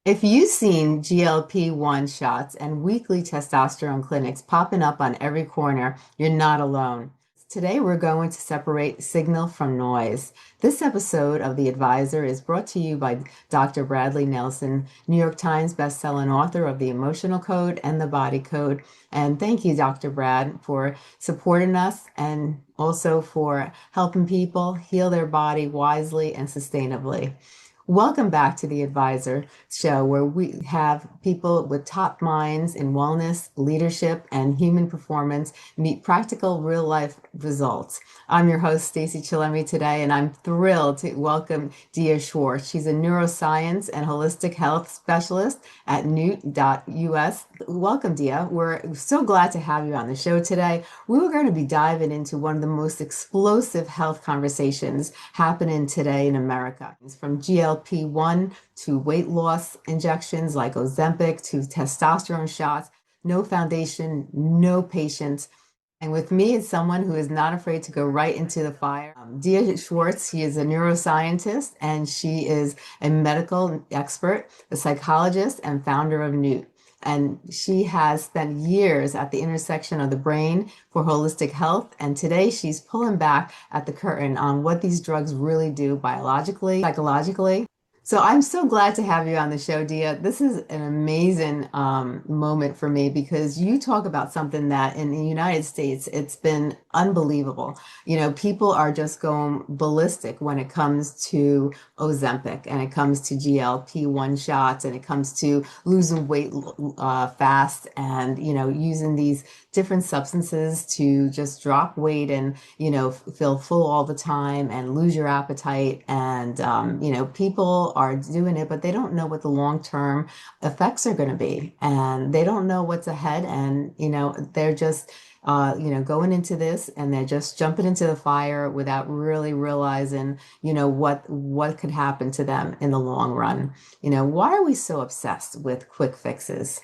If you've seen GLP-1 shots and weekly testosterone clinics popping up on every corner, you're not alone. Today, we're going to separate signal from noise. This episode of The Advisor is brought to you by Dr. Bradley Nelson, New York Times bestselling author of The Emotional Code and The Body Code. And thank you, Dr. Brad, for supporting us and also for helping people heal their body wisely and sustainably. Welcome back to the Advisor Show, where we have people with top minds in wellness, leadership, and human performance meet practical real life results. I'm your host, Stacey Chillemi, today, and I'm thrilled to welcome Dia Schwarz. She's a neuroscience and holistic health specialist at newt.us. Welcome, Dia. We're so glad to have you on the show today. We were going to be diving into one of the most explosive health conversations happening today in America. It's from GLP-1 to weight loss injections like Ozempic to testosterone shots, no foundation, no patience. And with me is someone who is not afraid to go right into the fire. Dia Schwarz, she is a neuroscientist and she is a medical expert, a psychologist, and founder of Newt. And she has spent years at the intersection of the brain for holistic health. And today she's pulling back at the curtain on what these drugs really do biologically, psychologically. So I'm so glad to have you on the show, Dia. This is an amazing moment for me because you talk about something that in the United States, it's been unbelievable. You know, people are just going ballistic when it comes to Ozempic and it comes to GLP-1 shots and it comes to losing weight fast and, you know, using these different substances to just drop weight and, you know, feel full all the time and lose your appetite. And, you know, people are doing it, but they don't know what the long-term effects are going to be. And they don't know what's ahead. And, you know, they're just, you know, going into this and they're just jumping into the fire without really realizing, you know, what could happen to them in the long run. You know, why are we so obsessed with quick fixes?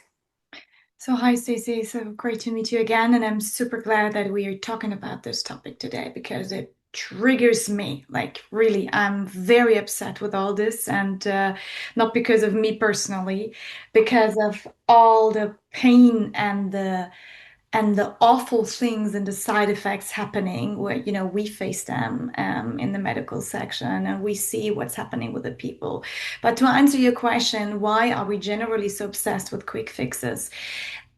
So, hi, Stacey. So great to meet you again. And I'm super glad that we are talking about this topic today because it triggers me. Like, really, I'm very upset with all this. And not because of me personally, because of all the pain and the awful things and the side effects happening where we face them in the medical section and we see what's happening with the people. But to answer your question, why are we generally so obsessed with quick fixes?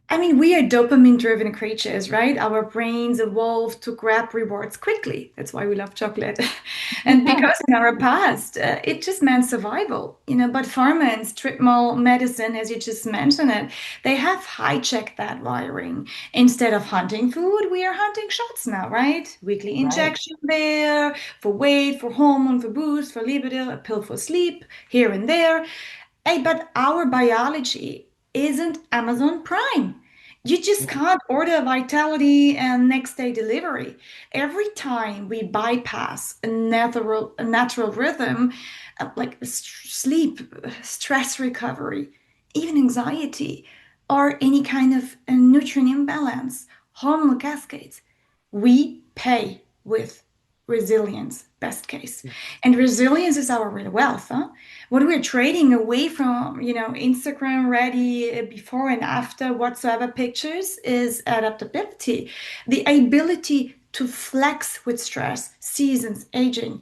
I mean, we are dopamine driven creatures, right? Our brains evolved to grab rewards quickly. That's why we love chocolate. And because in our past, it just meant survival, but pharma and strip mall medicine, as you just mentioned it, they have hijacked that wiring. Instead of hunting food, we are hunting shots now, right? Weekly Right. injection there for weight, for hormone, for boost, for libido, a pill for sleep, here and there. Hey, but our biology isn't Amazon Prime. You just can't order Vitality and next day delivery. Every time we bypass a natural rhythm, like sleep, stress recovery, even anxiety, or any kind of nutrient imbalance, hormonal cascades, we pay with resilience, best case. And resilience is our real wealth, huh? What we're trading away from, Instagram ready before and after whatsoever pictures is adaptability, the ability to flex with stress, seasons, aging.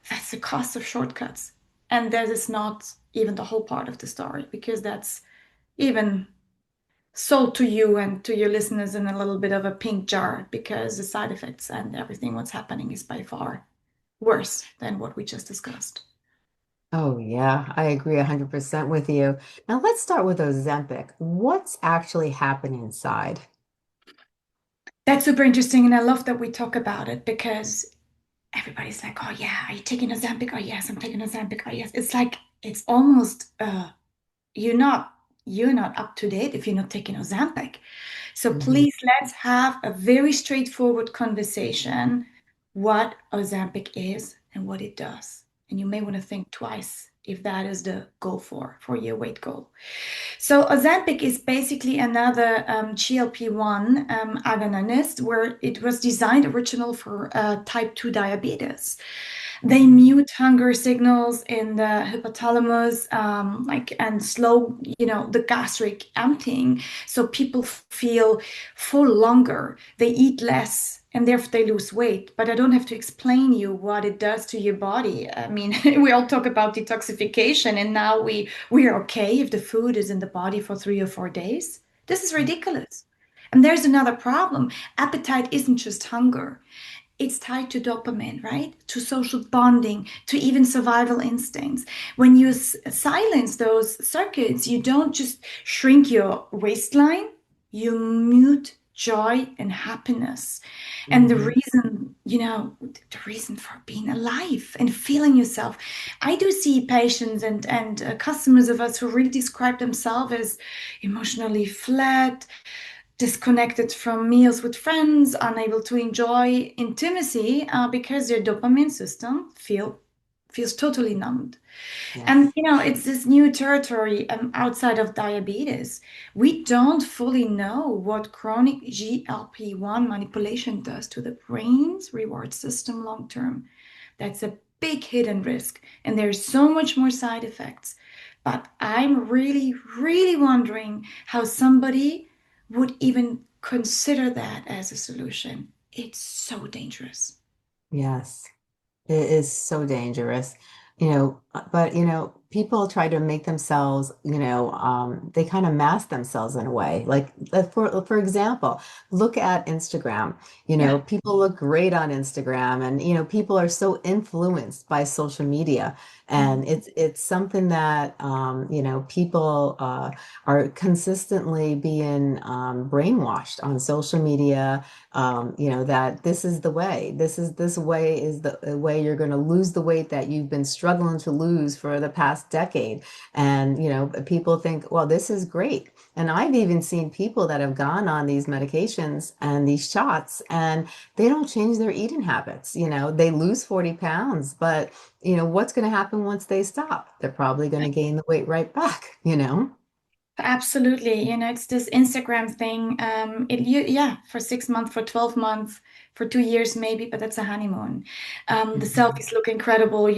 That's the cost of shortcuts. And that is not even the whole part of the story because that's even sold to you and to your listeners in a little bit of a pink jar because the side effects and everything what's happening is by far worse than what we just discussed. Oh, yeah, I agree 100% with you. Now let's start with Ozempic. What's actually happening inside? That's super interesting, and I love that we talk about it because everybody's like, "Oh yeah, are you taking Ozempic? Oh yes, I'm taking Ozempic. Oh yes." It's like it's almost you're not you're not up to date if you're not taking Ozempic. So Mhm. please let's have a very straightforward conversation what Ozempic is and what it does. And you may want to think twice if that is the goal for your weight goal. So Ozempic is basically another GLP-1 agonist where it was designed original for type 2 diabetes. They mute hunger signals in the hypothalamus, and slow, the gastric emptying. So people feel full longer. They eat less and therefore they lose weight. But I don't have to explain you what it does to your body. I mean, we all talk about detoxification, and now we are okay if the food is in the body for 3 or 4 days. This is ridiculous. And there's another problem. Appetite isn't just hunger. It's tied to dopamine, right? To social bonding, to even survival instincts. When you silence those circuits, you don't just shrink your waistline, you mute joy and happiness. And the Mhm. reason, the reason for being alive and feeling yourself. I do see patients and customers of us who really describe themselves as emotionally flat, disconnected from meals with friends, unable to enjoy intimacy because their dopamine system feels totally numbed. And Yes. it's this new territory outside of diabetes. We don't fully know what chronic GLP-1 manipulation does to the brain's reward system long term. That's a big hidden risk, and there's so much more side effects. But I'm really, really wondering how somebody would even consider that as a solution. It's so dangerous. Yes. It is so dangerous, but people try to make themselves, they kind of mask themselves in a way. Like for example, look at Instagram. Yeah. People look great on Instagram, and people are so influenced by social media, and it's something that people are consistently being brainwashed on social media, that this is the way. This way is the way you're going to lose the weight that you've been struggling to lose for the past decade. And, people think, well, this is great. And I've even seen people that have gone on these medications and these shots, and they don't change their eating habits. They lose 40 pounds, but, what's going to happen once they stop? They're probably going to gain the weight right back. Absolutely. It's this Instagram thing. Yeah, for 6 months, for 12 months, for 2 years maybe, but that's a honeymoon. The Mhm. selfies look incredible,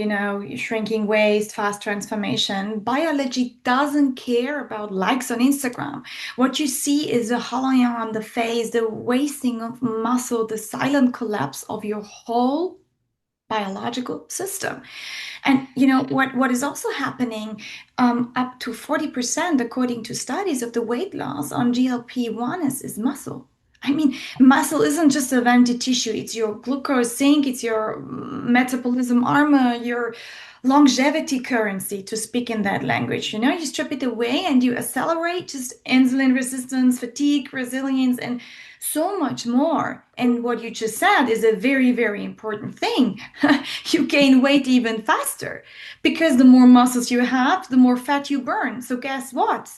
shrinking waist, fast transformation. Biology doesn't care about likes on Instagram. What you see is the hollowing on the face, the wasting of muscle, the silent collapse of your whole biological system. And what is also happening, up to 40%, according to studies of the weight loss on GLP-1 is muscle. I mean, muscle isn't just a empty tissue. It's your glucose sink, it's your metabolism armor, your longevity currency, to speak in that language. You strip it away and you accelerate just insulin resistance, fatigue, resilience, and so much more. And what you just said is a very, very important thing. You gain weight even faster because the more muscles you have, the more fat you burn. So guess what?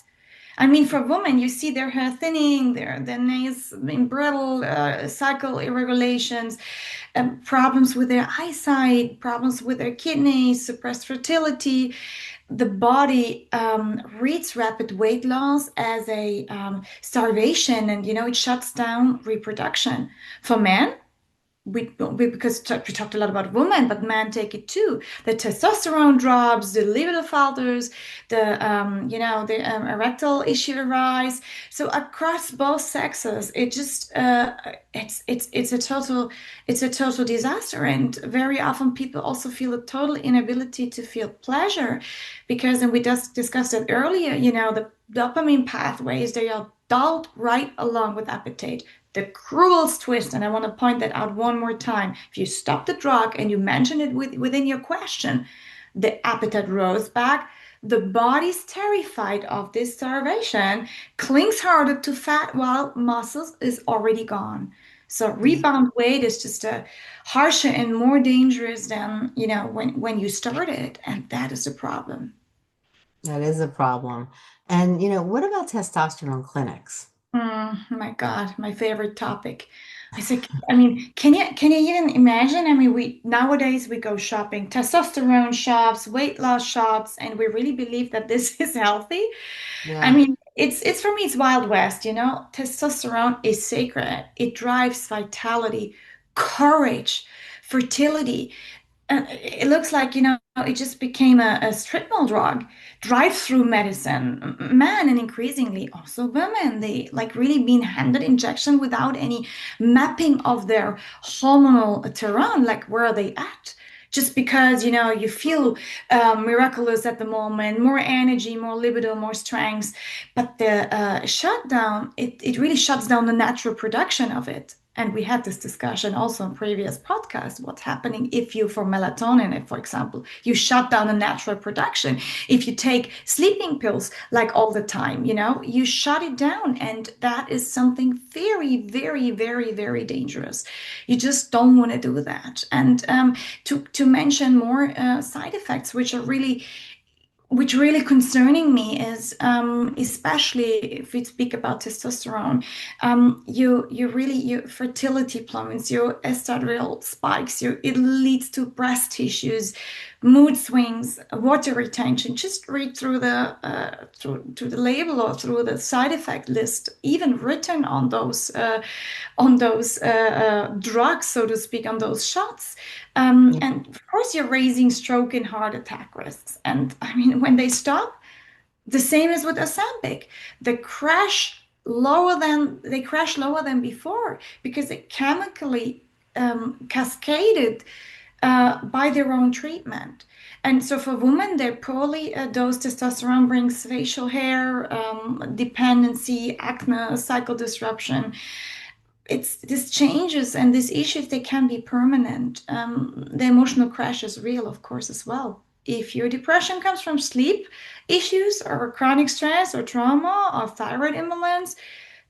I mean, for women, you see their hair thinning, their nails being brittle, cycle irregulations, problems with their eyesight, problems with their kidneys, suppressed fertility. The body reads rapid weight loss as a starvation, and it shuts down reproduction. For men, because we talked a lot about women, but men take it too. The testosterone drops, the libido falters, the erectile issue arise. So across both sexes, it just it's a total disaster. And very often people also feel a total inability to feel pleasure because, and we just discussed it earlier, the dopamine pathways, they are dulled right along with appetite. The cruelest twist, and I want to point that out one more time. If you stop the drug and you mention it within your question, the appetite rose back. The body's terrified of this starvation, clings harder to fat while muscles is already gone. So rebound weight is just a harsher and more dangerous than when you started, and that is the problem. That is a problem. And, what about testosterone clinics? My God, my favorite topic. I mean, can you even imagine? I mean, we nowadays we go shopping, testosterone shops, weight loss shops, and we really believe that this is healthy. I Yeah. mean, it's for me, it's Wild West. Testosterone is sacred. It drives vitality, courage, fertility. And it looks like, it just became a strip mall drug, drive-through medicine. Men and increasingly also women, they like really being handed injection without any mapping of their hormonal terrain, like where are they at? Just because, you feel miraculous at the moment, more energy, more libido, more strength. But the shutdown, it really shuts down the natural production of it. And we had this discussion also in previous podcasts. What's happening if you, for melatonin, if, for example, you shut down the natural production? If you take sleeping pills like all the time, you shut it down. And that is something very, very, very, very dangerous. You just don't want to do that. And to mention more side effects, which really concerning me is especially if we speak about testosterone, your fertility plummets, your estradiol spikes, it leads to breast tissues, mood swings, water retention. Just read through the label or through the side effect list, even written on those drugs, so to speak, on those shots. Yeah. And of course, you're raising stroke and heart attack risks. And I mean, when they stop, the same as with Ozempic, they crash lower than before because it chemically cascaded by their own treatment. And so for women, their poorly dosed testosterone brings facial hair, dependency, acne, cycle disruption. It's these changes and these issues, they can be permanent. The emotional crash is real, of course, as well. If your depression comes from sleep issues or chronic stress or trauma or thyroid imbalance,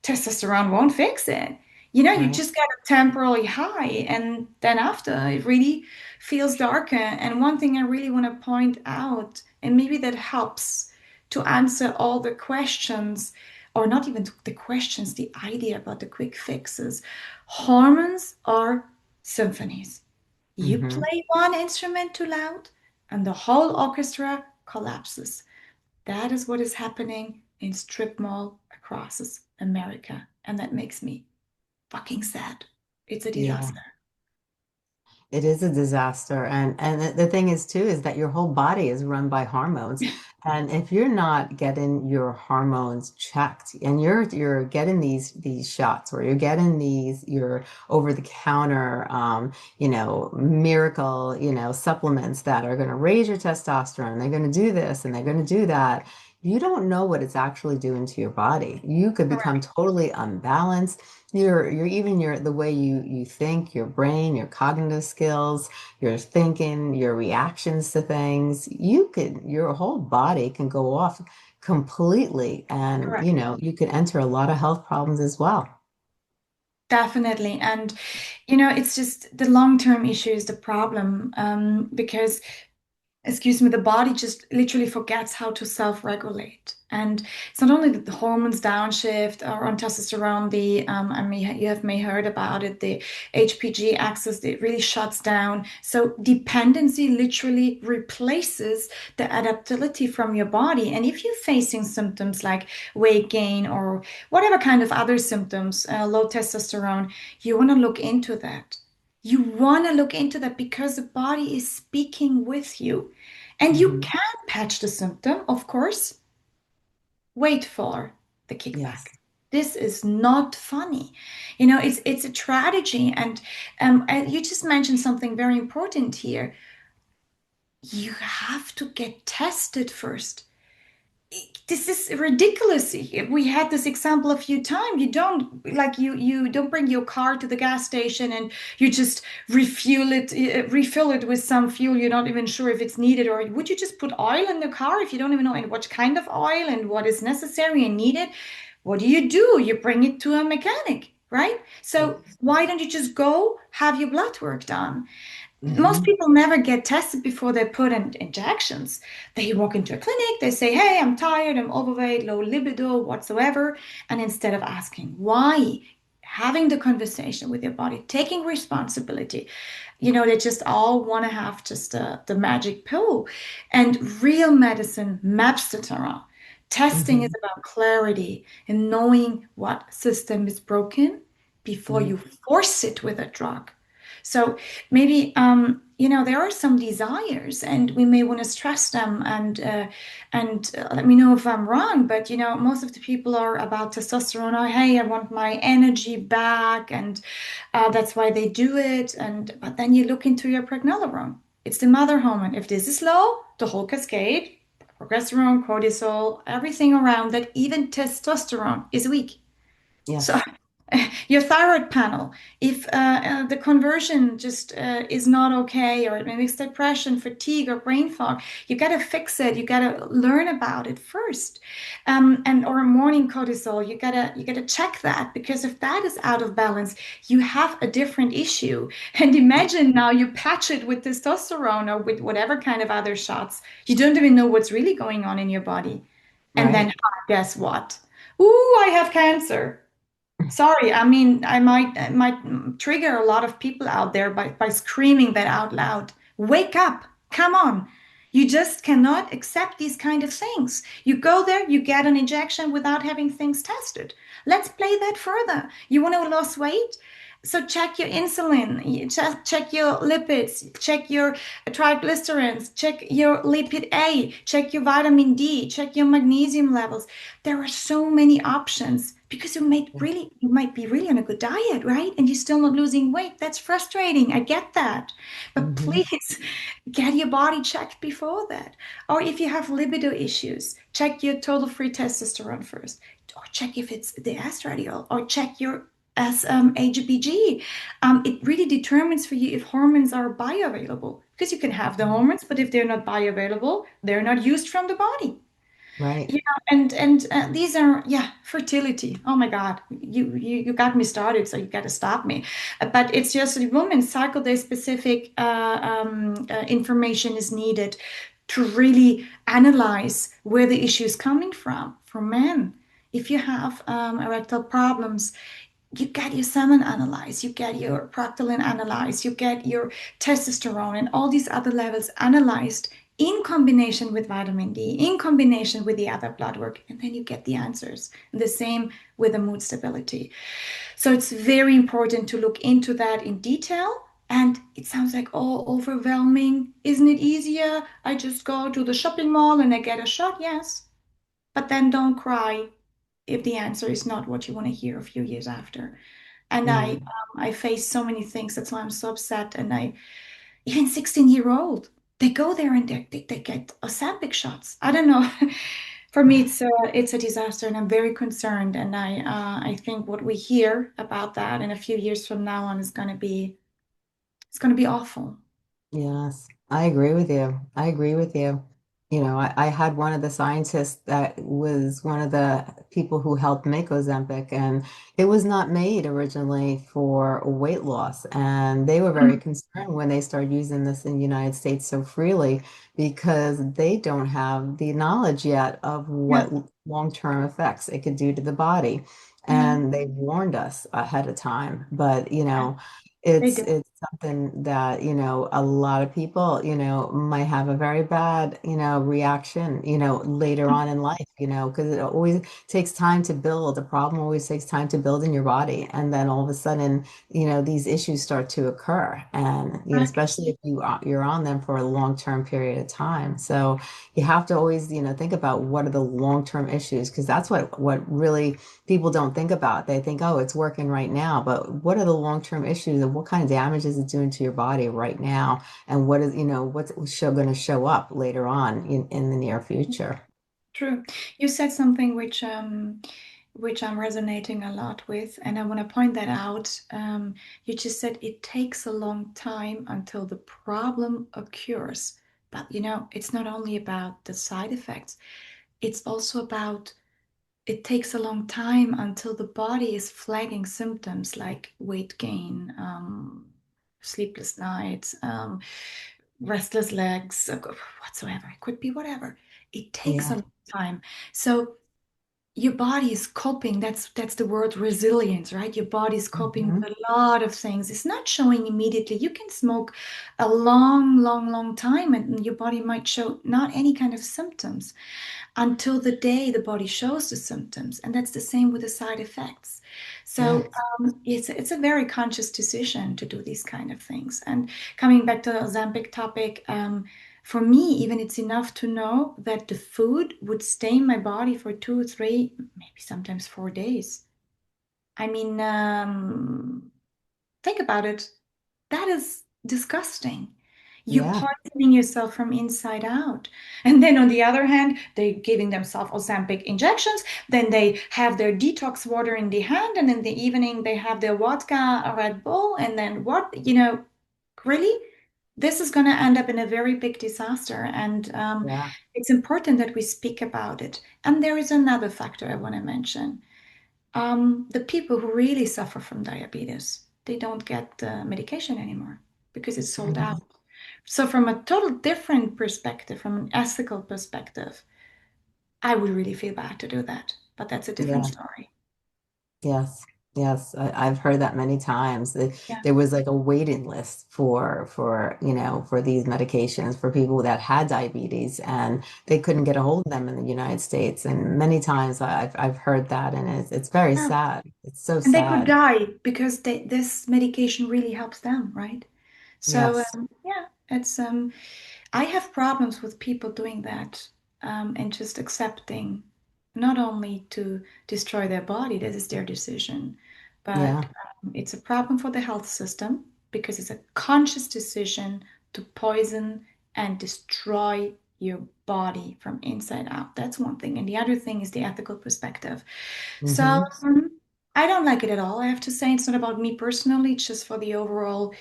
testosterone won't fix it. You Right. just got a temporary high, and then after it really feels darker. And one thing I really want to point out, and maybe that helps to answer all the questions, or not even the questions, the idea about the quick fixes. Hormones are symphonies. You Hmm. play one instrument too loud, and the whole orchestra collapses. That is what is happening in strip mall across America. And that makes me fucking sad. It's a Yeah. disaster. It is a disaster. And the thing is too is that your whole body is run by hormones. And if you're not getting your hormones checked and you're getting these shots or you're getting these your over the counter miracle, supplements that are going to raise your testosterone, they're going to do this and they're going to do that. You don't know what it's actually doing to your body. You could become Correct. totally unbalanced. You're even the way you think, your brain, your cognitive skills, your thinking, your reactions to things, your whole body can go off completely and Correct. you could enter a lot of health problems as well. Definitely. And, it's just the long-term issue is the problem, because excuse me, the body just literally forgets how to self-regulate. And it's not only that the hormones downshift or on testosterone, I mean, you have may heard about it, the HPG axis, it really shuts down. So dependency literally replaces the adaptability from your body. And if you're facing symptoms like weight gain or whatever kind of other symptoms, low testosterone, you want to look into that. You want to look into that because the body is speaking with you. And you Hmm. can patch the symptom, of course. Wait for the kickback. Yes. This is not funny. It's a tragedy. And you just mentioned something very important here. You have to get tested first. This is ridiculous. We had this example a few times. You don't bring your car to the gas station and you just refill it with some fuel you're not even sure if it's needed. Or would you just put oil in the car if you don't even know what kind of oil and what is necessary and needed? What do? You bring it to a mechanic, right? So Yes. why don't you just go have your blood work done? Most Hmm. people never get tested before they put in injections. They walk into a clinic, they say, "Hey, I'm tired, I'm overweight, low libido, whatsoever." And instead of asking why, having the conversation with your body, taking responsibility, they just all want to have just the magic pill. And real medicine maps it around. Testing is Hmm. about clarity and knowing what system is broken before Yeah. you force it with a drug. So maybe there are some desires, and we may want to stress them, and let me know if I'm wrong, but most of the people are about testosterone. Oh, hey, I want my energy back, and that's why they do it. And but then you look into your pregnenolone. It's the mother hormone. If this is low, the whole cascade, progesterone, cortisol, everything around that, even testosterone is weak. So Yes. your thyroid panel, if the conversion just is not okay, or it makes depression, fatigue, or brain fog, you got to fix it. You got to learn about it first. And or morning cortisol, you gotta check that, because if that is out of balance, you have a different issue. And imagine now you patch it with testosterone or with whatever kind of other shots. You don't even know what's really going on in your body. And then Right. guess what? Ooh, I have cancer. Sorry, I mean, I might trigger a lot of people out there by screaming that out loud. Wake up. Come on. You just cannot accept these kind of things. You go there, you get an injection without having things tested. Let's play that further. You want to lose weight? So check your insulin, check your lipids, check your triglycerides, check your lipid A, check your vitamin D, check your magnesium levels. There are so many options, because you might be really on a good diet, right? And you're still not losing weight. That's frustrating. I get that. But Hmm. please get your body checked before that. Or if you have libido issues, check your total free testosterone first. Or check if it's the estradiol, or check your as HBG. It really determines for you if hormones are bioavailable, because you can have the hormones, but if they're not bioavailable, they're not used from the body. Right. Yeah, and these are, yeah, fertility. Oh my God, you got me started, so you got to stop me. But it's just the women's cycle day specific information is needed to really analyze where the issue is coming from. For men, if you have erectile problems, you get your semen analyzed, you get your proctolin analyzed, you get your testosterone and all these other levels analyzed in combination with vitamin D, in combination with the other blood work, and then you get the answers. And the same with the mood stability. So it's very important to look into that in detail. And it sounds like, oh, overwhelming. Isn't it easier? I just go to the shopping mall and I get a shot. Yes. But then don't cry if the answer is not what you want to hear a few years after. And I Yeah. I face so many things. That's why I'm so upset. And I even 16-year-old, they go there and they get Ozempic shots. I don't know. For me, it's a disaster, and I'm very concerned. And I think what we hear about that in a few years from now on is going to be awful. Yes, I agree with you. I agree with you. I had one of the scientists that was one of the people who helped make Ozempic, and it was not made originally for weight loss. And they were very Mm, concerned when they started using this in the United States so freely, because they don't have the knowledge yet of yeah, what long-term effects it could do to the body. I know. And they warned us ahead of time. But, Yeah, they it's do. it's something that, a lot of people, might have a very bad, reaction, later on in life, because it always takes time to build. A problem always takes time to build in your body. And then all of a sudden, these issues start to occur. And, Right. especially if you're on them for a long-term period of time. So you have to always, think about what are the long-term issues, because that's what really people don't think about. They think, oh, it's working right now, but what are the long-term issues, and what kind of damage is it doing to your body right now? And what's going to show up later on in the near future? True. You said something which I'm resonating a lot with, and I want to point that out. You just said it takes a long time until the problem occurs. But it's not only about the side effects, it's also about it takes a long time until the body is flagging symptoms like weight gain, sleepless nights, restless legs, whatsoever. It could be whatever. It takes a Yeah. long time. So your body is coping. That's the word resilience, right? Your body is coping Hmm. with a lot of things. It's not showing immediately. You can smoke a long, long, long time, and your body might show not any kind of symptoms until the day the body shows the symptoms. And that's the same with the side effects. So Yes. it's a very conscious decision to do these kind of things. And coming back to the Ozempic topic, for me, even it's enough to know that the food would stay in my body for 2 or 3, maybe sometimes 4 days. I mean, think about it. That is disgusting. You Yeah. poisoning yourself from inside out. And then on the other hand, they're giving themselves Ozempic injections. Then they have their detox water in the hand. And in the evening, they have their vodka, a Red Bull. And then what? Really? This is going to end up in a very big disaster. And Yeah. it's important that we speak about it. And there is another factor I want to mention. The people who really suffer from diabetes, they don't get the medication anymore because it's sold out. Mhm. So, from a total different perspective, from an ethical perspective, I would really feel bad to do that. But that's a different Yeah. story. Yes, yes, I've heard that many times. Yeah. There was like a waiting list for these medications for people that had diabetes, and they couldn't get a hold of them in the United States. And many times I've heard that, and it's very Yeah. sad. It's so And they could sad. die because this medication really helps them, right? So, Yes. yeah, I have problems with people doing that and just accepting not only to destroy their body, that is their decision, but Yeah. it's a problem for the health system because it's a conscious decision to poison and destroy your body from inside out. That's one thing. And the other thing is the ethical perspective. So Hmm. I don't like it at all. I have to say it's not about me personally, it's just for the overall,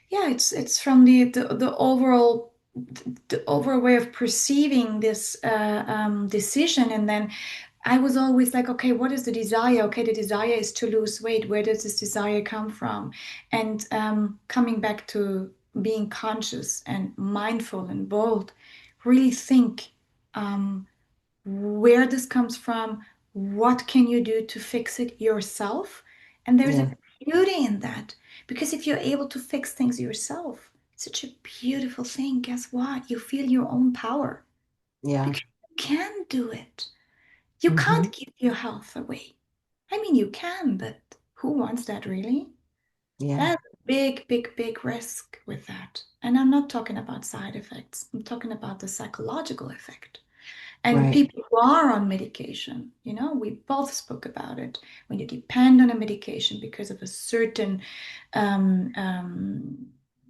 yeah, it's from the overall way of perceiving this decision. And then I was always like, okay, what is the desire? Okay, the desire is to lose weight. Where does this desire come from? And coming back to being conscious and mindful and bold, really think where this comes from, what can you do to fix it yourself? And there's a Yeah. beauty in that because if you're able to fix things yourself, it's such a beautiful thing. Guess what? You feel your own power Yeah. because you can do it. You Hmm. can't give your health away. I mean, you can, but who wants that really? Yeah. That's a big, big, big risk with that. And I'm not talking about side effects. I'm talking about the psychological effect. And Right. people who are on medication, we both spoke about it. When you depend on a medication because of a certain um, um,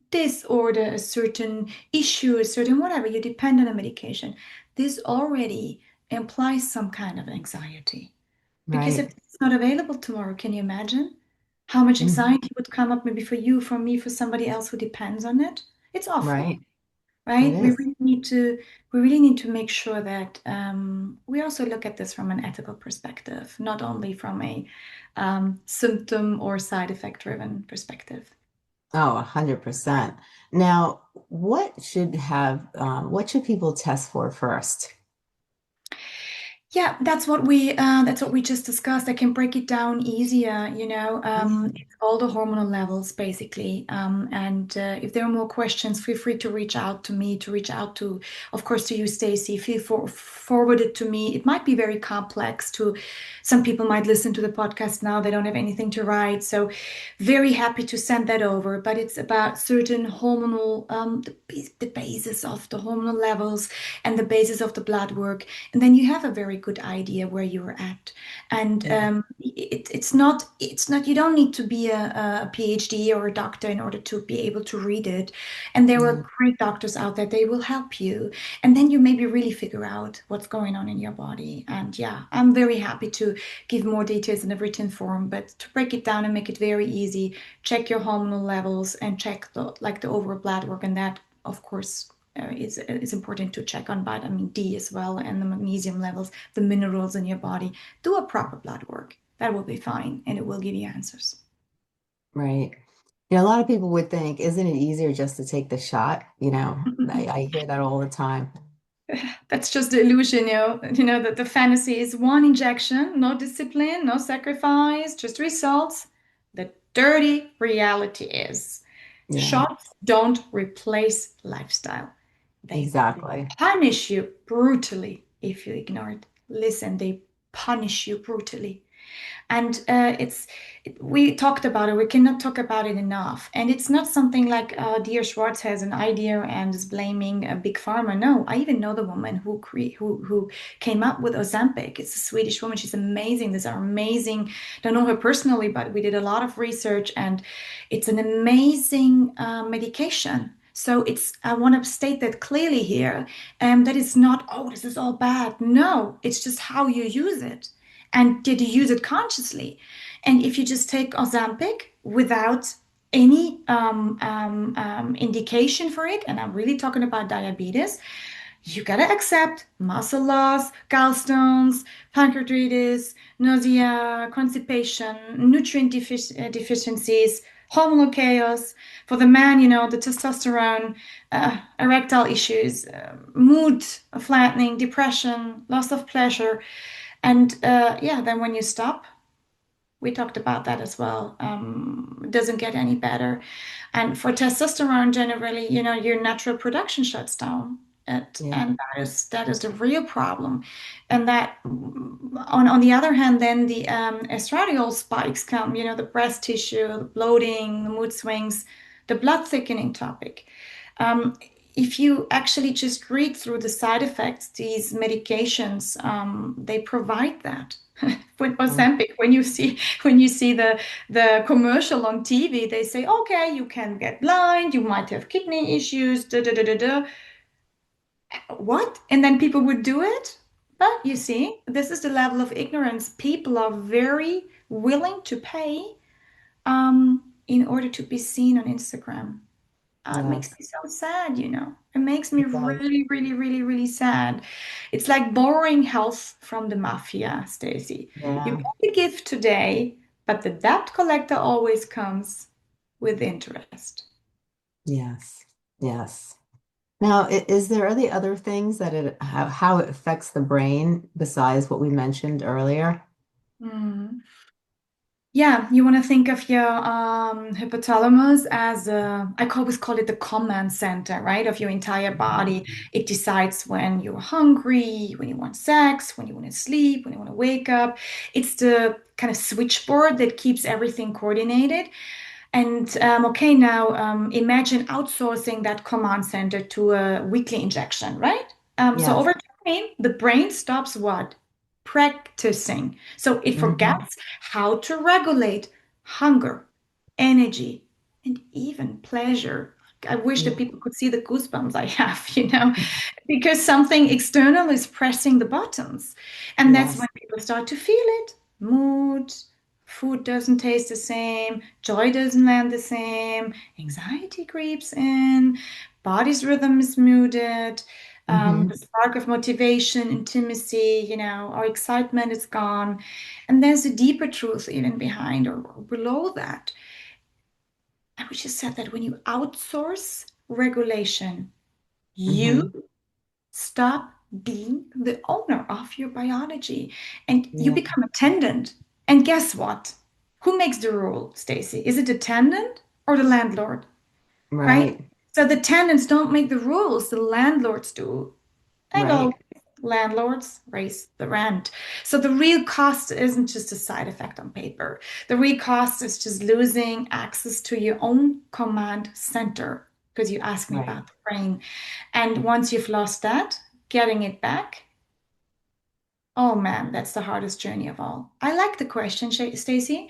disorder, a certain issue, a certain whatever, you depend on a medication. This already implies some kind of anxiety. Because if Right. it's not available tomorrow, can you imagine how much Hmm. anxiety would come up maybe for you, for me, for somebody else who depends on it? It's awful, Right. It right? We is. really need to we really need to make sure that we also look at this from an ethical perspective, not only from a symptom or side effect driven perspective. Oh, 100%. Now, what should people test for first? Yeah, that's what we just discussed. I can break it down easier, Yeah. it's all the hormonal levels basically. And if there are more questions, feel free to reach out to me, to reach out to, of course, to you, Stacey. Forward it to me. It might be very complex to some people might listen to the podcast now, they don't have anything to write. So very happy to send that over. But it's about certain hormonal, the basis of the hormonal levels and the basis of the blood work, and then you have a very good idea where you're at. And Yeah. it's not you don't need to be a PhD or a doctor in order to be able to read it. And there Yeah. are great doctors out there, they will help you. And then you maybe really figure out what's going on in your body. And yeah, I'm very happy to give more details in a written form, but to break it down and make it very easy, check your hormonal levels and check the overall blood work. And that, of course, it's important to check on vitamin D as well and the magnesium levels, the minerals in your body. Do a proper blood work. That will be fine and it will give you answers. Right. A lot of people would think, isn't it easier just to take the shot? I hear that all the time. That's just the illusion, that the fantasy is one injection, no discipline, no sacrifice, just results. The dirty reality is Yeah, shots don't replace lifestyle. They exactly. punish you brutally if you ignore it. Listen, they punish you brutally. And we talked about it. We cannot talk about it enough. And it's not something like Dia Schwarz has an idea and is blaming a big pharma. No, I even know the woman who came up with Ozempic. It's a Swedish woman. She's amazing. These are amazing. Don't know her personally, but we did a lot of research, and it's an amazing medication. So I want to state that clearly here, that it's not, oh, this is all bad. No, it's just how you use it. And did you use it consciously? And if you just take Ozempic without any indication for it, and I'm really talking about diabetes, you gotta accept muscle loss, gallstones, pancreatitis, nausea, constipation, deficiencies, hormonal chaos. For the man, the testosterone, erectile issues, mood flattening, depression, loss of pleasure. And yeah, then when you stop, we talked about that as well. It doesn't get any better. And for testosterone, generally, your natural production shuts down. Yeah. And that is the real problem. And that, on the other hand, then the estradiol spikes come, the breast tissue, the bloating, the mood swings, the blood thickening topic. Um, if you actually just read through the side effects, these medications, they provide that. With Mm. Ozempic, when you see the commercial on TV, they say, okay, you can get blind, you might have kidney issues, da da da da da. What? And then people would do it? But you see, this is the level of ignorance people are very willing to pay in order to be seen on Instagram. It makes Yes, me so sad. It makes me it does. really, really, really, really sad. It's like borrowing health from the mafia, Stacey. You Yeah. get the gift today, but the debt collector always comes with interest. Yes. Yes. Now, is there any other things that how it affects the brain besides what we mentioned earlier? Hmm. Yeah, you want to think of your hypothalamus as I always call it the command center, right, of your entire body. It decides when you're hungry, when you want sex, when you want to sleep, when you want to wake up. It's the kind of switchboard that keeps everything coordinated. And okay, now imagine outsourcing that command center to a weekly injection, right? So Yes. over time, the brain stops what? Practicing. So it Hmm. forgets how to regulate hunger, energy, and even pleasure. I wish that Yeah. people could see the goosebumps I have, because something external is pressing the buttons. And that's when Yes. people start to feel it. Mood, food doesn't taste the same, joy doesn't land the same, anxiety creeps in, body's rhythm is muted, Hmm. the spark of motivation, intimacy, our excitement is gone. And there's a deeper truth even behind or below that. I would just said that when you outsource regulation, you Hmm. stop being the owner of your biology and you Yeah. become a attendant. And guess what? Who makes the rule, Stacey? Is it the tenant or the landlord? Right? Right. So the tenants don't make the rules, the landlords do. And all Right. landlords raise the rent. So the real cost isn't just a side effect on paper. The real cost is just losing access to your own command center because you asked me Right. about the brain. And once you've lost that, getting it back, oh man, that's the hardest journey of all. I like the question, Stacey.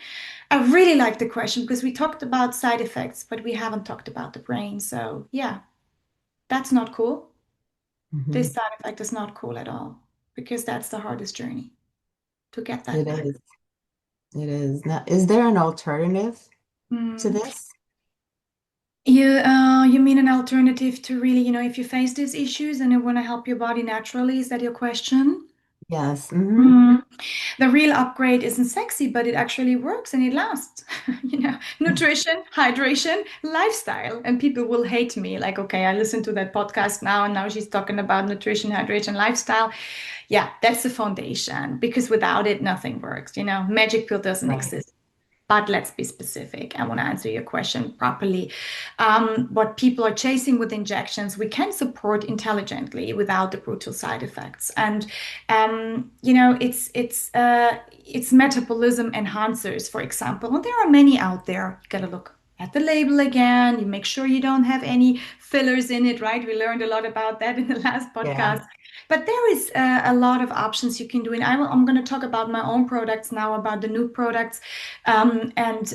I really like the question because we talked about side effects, but we haven't talked about the brain. So yeah, that's not cool. This Hmm. side effect is not cool at all because that's the hardest journey to get that It back. is. It is. Now, is there an alternative to Mm. this? You mean an alternative to really, if you face these issues and you want to help your body naturally, is that your question? Yes. Hmm. Mhm. The real upgrade isn't sexy, but it actually works and it lasts. Nutrition, hydration, lifestyle. And people will hate me like, okay, I listened to that podcast now, and now she's talking about nutrition, hydration, lifestyle. Yeah, that's the foundation because without it, nothing works. Magic pill doesn't Right. exist. But let's be specific. I want to answer your question properly. What people are chasing with injections, we can support intelligently without the brutal side effects. And it's metabolism enhancers, for example. And there are many out there. You got to look at the label again. You make sure you don't have any fillers in it, right? We learned a lot about that in the last Yeah. podcast. But there is a lot of options you can do. And I'm going to talk about my own products now, about the new products. And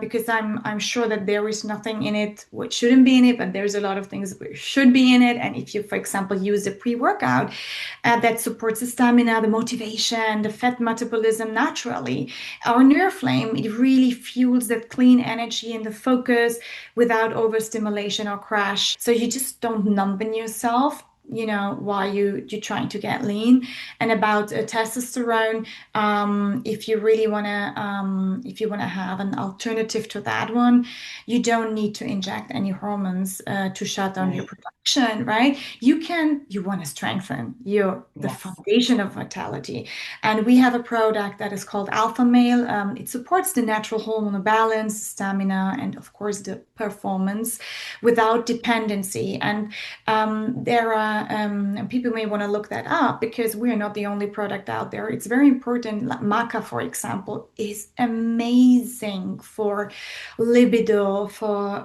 because I'm sure that there is nothing in it which shouldn't be in it, but there's a lot of things which should be in it. And if you, for example, use a pre-workout that supports the stamina, the motivation, the fat metabolism naturally, our Neuroflame, it really fuels that clean energy and the focus without overstimulation or crash. So you just don't numb yourself, while you're trying to get lean. And about testosterone, if you really want to if you want to have an alternative to that one, you don't need to inject any hormones to shut down your Right. production, right? You want to strengthen the Yes. foundation of vitality. And we have a product that is called Alpha Male. It supports the natural hormonal balance, stamina, and of course the performance without dependency. And there are people may want to look that up because we're not the only product out there. It's very important. Like maca, for example, is amazing for libido, for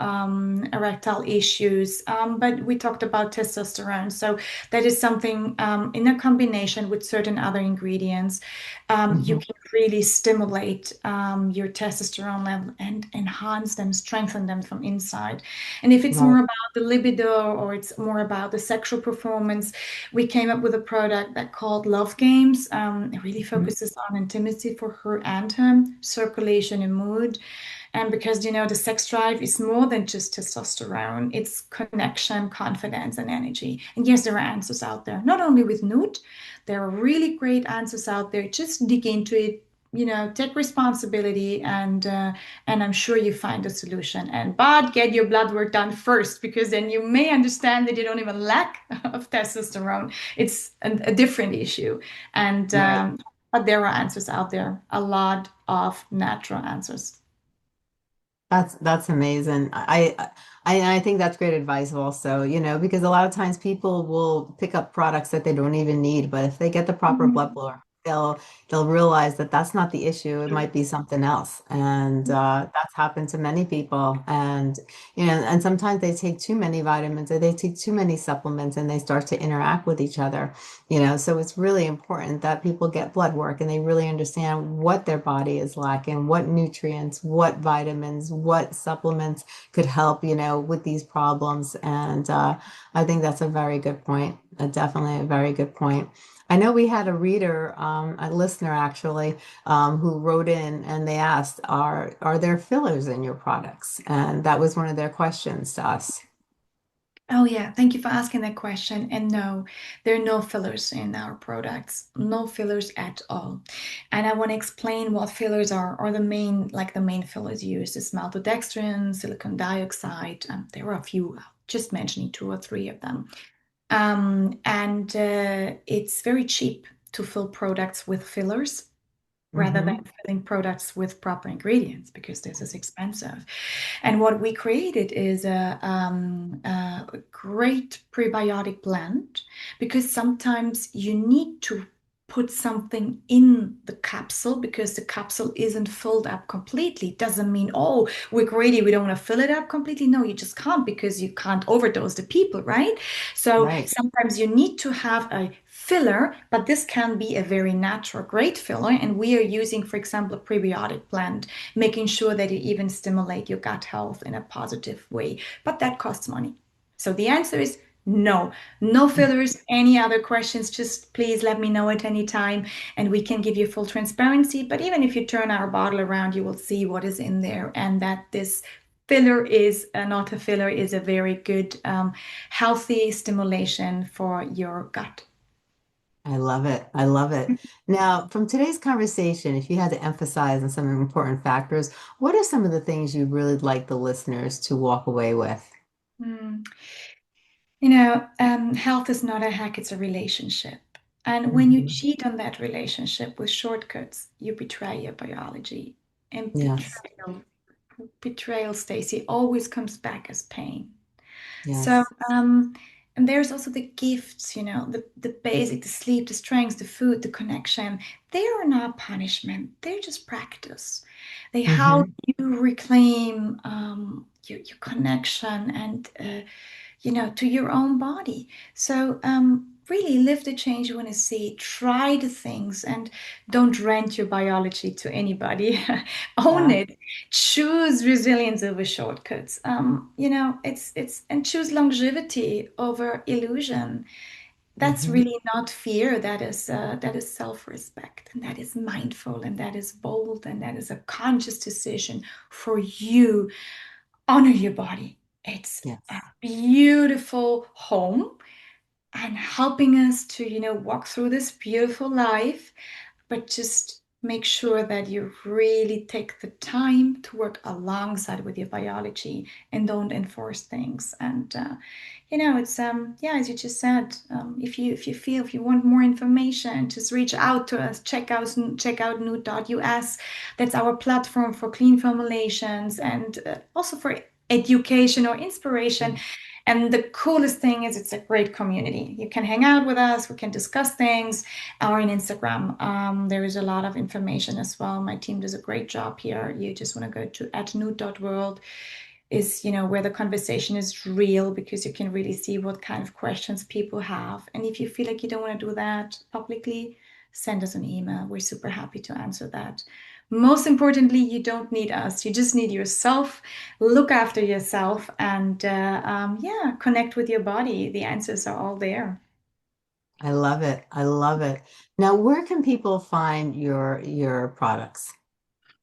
erectile issues. But we talked about testosterone, so that is something in a combination with certain other ingredients, you Hmm. can really stimulate your testosterone level and enhance them, strengthen them from inside. And if it's Right. more about the libido or it's more about the sexual performance, we came up with a product that called Love Games. It really Mhm. focuses on intimacy for her and him, circulation and mood. And because, the sex drive is more than just testosterone, it's connection, confidence, and energy. And yes, there are answers out there, not only with nude, there are really great answers out there. Just dig into it, take responsibility, and I'm sure you find a solution. But get your blood work done first, because then you may understand that you don't even lack of testosterone. It's a different issue. And Right. but there are answers out there, a lot of natural answers. That's amazing. I think that's great advice also, because a lot of times people will pick up products that they don't even need, but if they get the proper blood Mhm. flow, they'll realize that that's not the issue. It might be something else, and that's happened to many people. And and sometimes they take too many vitamins or they take too many supplements, and they start to interact with each other. So it's really important that people get blood work and they really understand what their body is lacking, what nutrients, what vitamins, what supplements could help, with these problems. And I think that's a very good point. Definitely a very good point. I know we had a reader, a listener actually, who wrote in and they asked, are there fillers in your products? And that was one of their questions to us. Oh, yeah. Thank you for asking that question. And no, there are no fillers in our products, no fillers at all. And I want to explain what fillers are, or the main fillers used is maltodextrin, silicon dioxide. There are a few, just mentioning two or three of them. And it's very cheap to fill products with fillers rather than Hmm. filling products with proper ingredients because this is expensive. And what we created is a great prebiotic blend because sometimes you need to put something in the capsule because the capsule isn't filled up completely. Doesn't mean, oh, we're greedy, we don't want to fill it up completely. No, you just can't because you can't overdose the people, right? So Right. sometimes you need to have a filler, but this can be a very natural, great filler. And we are using, for example, a prebiotic blend, making sure that you even stimulate your gut health in a positive way. But that costs money. So the answer is no, no fillers. Any other questions, just please let me know at any time and we can give you full transparency. But even if you turn our bottle around, you will see what is in there and that this filler is not a filler, is a very good, healthy stimulation for your gut. I love it. I love it. Now, from today's conversation, if you had to emphasize on some important factors, what are some of the things you'd really like the listeners to walk away with? Mm. Health is not a hack, it's a relationship. And when you Mhm. cheat on that relationship with shortcuts, you betray your biology. And Yes. betrayal, Stacey, always comes back as pain. So, Yes. and there's also the gifts, the basic, the sleep, the strength, the food, the connection. They are not punishment. They're just practice. They help Hmm. you reclaim your connection and to your own body. So really live the change you want to see. Try the things and don't rent your biology to anybody. Own Yeah. it. Choose resilience over shortcuts. It's and choose longevity over illusion. That's Hmm. really not fear. That is self-respect, and that is mindful, and that is bold, and that is a conscious decision for you. Honor your body. It's a Yes. beautiful home and helping us to, walk through this beautiful life, but just make sure that you really take the time to work alongside with your biology and don't enforce things. And it's yeah, as you just said, if you want more information, just reach out to us. Check out nude.us. That's our platform for clean formulations and also for education or inspiration. And the coolest thing is it's a great community. You can hang out with us, we can discuss things, or on Instagram. There is a lot of information as well. My team does a great job here. You just want to go to @nude.world is, where the conversation is real because you can really see what kind of questions people have. And if you feel like you don't want to do that publicly, send us an email. We're super happy to answer that. Most importantly, you don't need us. You just need yourself. Look after yourself and yeah, connect with your body. The answers are all there. I love it. I love it. Now, where can people find your products?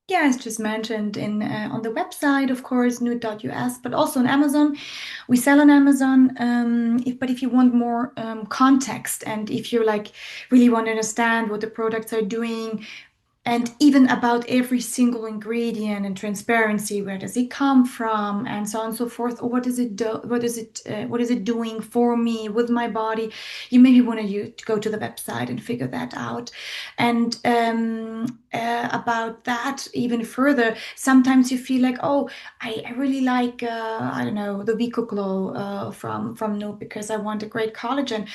Yeah, as just mentioned in on the website, of course, nude.us, but also on Amazon. We sell on Amazon. But if you want more context and if you like really want to understand what the products are doing, and even about every single ingredient and transparency, where does it come from, and so on and so forth, or what is it do, what is it doing for me with my body, you maybe want to go to the website and figure that out. And about that even further, sometimes you feel like, oh, I really like I don't know, the Vico Glow from Noop because I want a great collagen,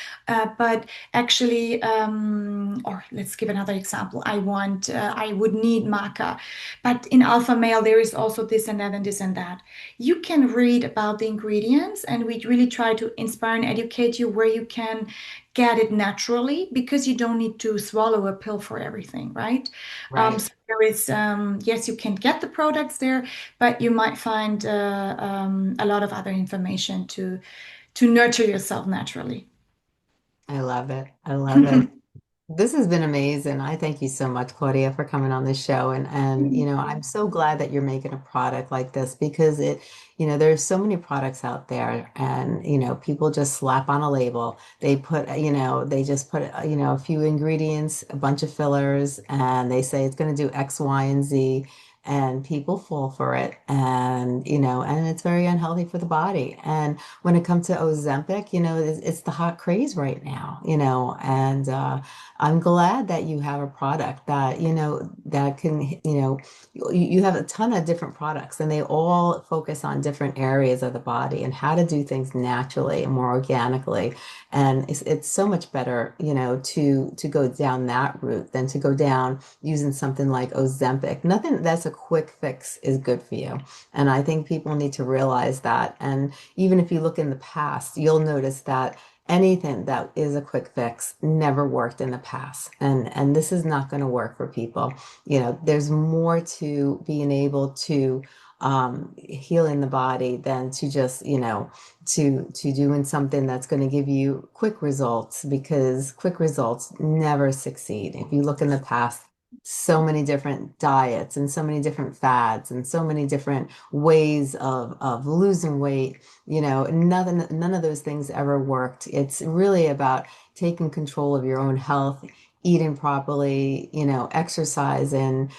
but actually, or let's give another example. I would need maca, but in alpha male, there is also this and that and this and that. You can read about the ingredients, and we really try to inspire and educate you where you can get it naturally because you don't need to swallow a pill for everything, right? Right. So there is, yes, you can get the products there, but you might find a lot of other information to nurture yourself naturally. I love it. I love it. This has been amazing. I thank you so much, Claudia, for coming on this show. And I'm so glad that you're making a product like this because there's so many products out there and people just slap on a label. They put, they just put, a few ingredients, a bunch of fillers, and they say it's going to do X, Y, and Z. And people fall for it. And it's very unhealthy for the body. And when it comes to Ozempic, it's the hot craze right now, and I'm glad that you have a product that, that can, you have a ton of different products and they all focus on different areas of the body and how to do things naturally and more organically. And it's so much better, to go down that route than to go down using something like Ozempic. Nothing that's a quick fix is good for you. And I think people need to realize that. And even if you look in the past, you'll notice that anything that is a quick fix never worked in the past, and this is not going to work for people. There's more to being able to healing the body than to just to doing something that's going to give you quick results, because quick results never succeed. If you look in the past, so many different diets and so many different fads and so many different ways of losing weight, none of those things ever worked. It's really about taking control of your own health, eating properly, exercise and,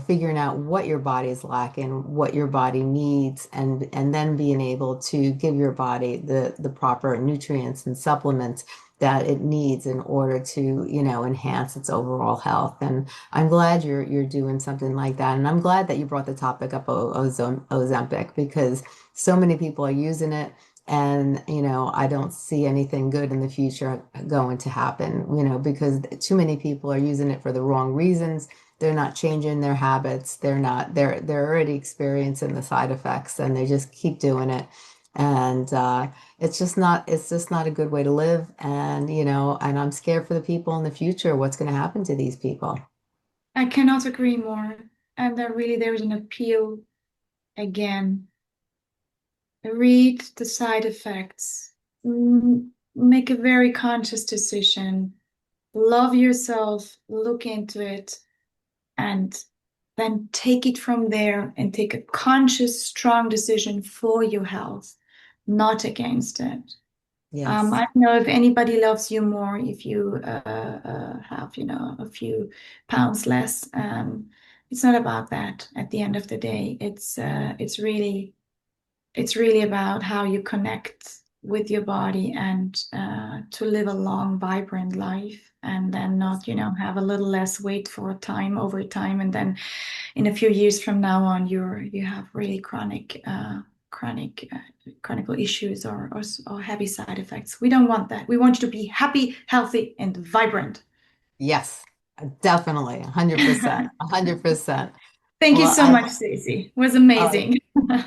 figuring out what your body is lacking, what your body needs, and then being able to give your body the proper nutrients and supplements that it needs in order to, enhance its overall health. And I'm glad you're doing something like that. And I'm glad that you brought the topic up of Ozempic because so many people are using it. And, I don't see anything good in the future going to happen, because too many people are using it for the wrong reasons. They're not changing their habits. They're already experiencing the side effects and they just keep doing it. And it's just not a good way to live. And, and I'm scared for the people in the future, what's going to happen to these people. I cannot agree more. And that really there's an appeal again. Read the side effects. Make a very conscious decision. Love yourself, look into it, and then take it from there and take a conscious, strong decision for your health, not against it. I Yes. don't know if anybody loves you more if you have, a few pounds less. It's not about that at the end of the day. It's really about how you connect with your body and to live a long, vibrant life, and then not, have a little less weight for a time over time, and then in a few years from now on, you have really chronic issues or heavy side effects. We don't want that. We want you to be happy, healthy, and vibrant. Yes, definitely. 100%. 100%. Thank you Well, so much, Stacey. It was uh, amazing.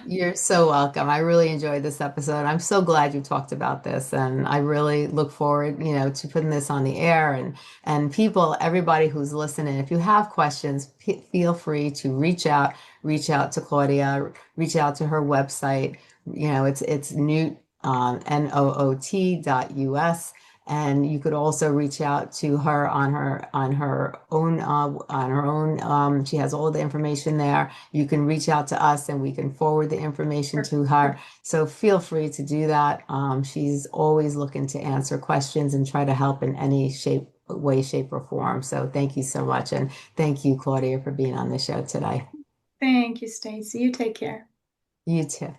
you're so welcome. I really enjoyed this episode. I'm so glad you talked about this, and I really look forward, to putting this on the air. And people, everybody who's listening, if you have questions, feel free to reach out to Claudia, reach out to her website. It's noot.us. And you could also reach out to her on her own. She has all the information there. You can reach out to us and we can forward the information to her. So feel free to do that. She's always looking to answer questions and try to help in any way, shape, or form. So thank you so much. And thank you, Claudia, for being on the show today. Thank you, Stacey. You take care. You too.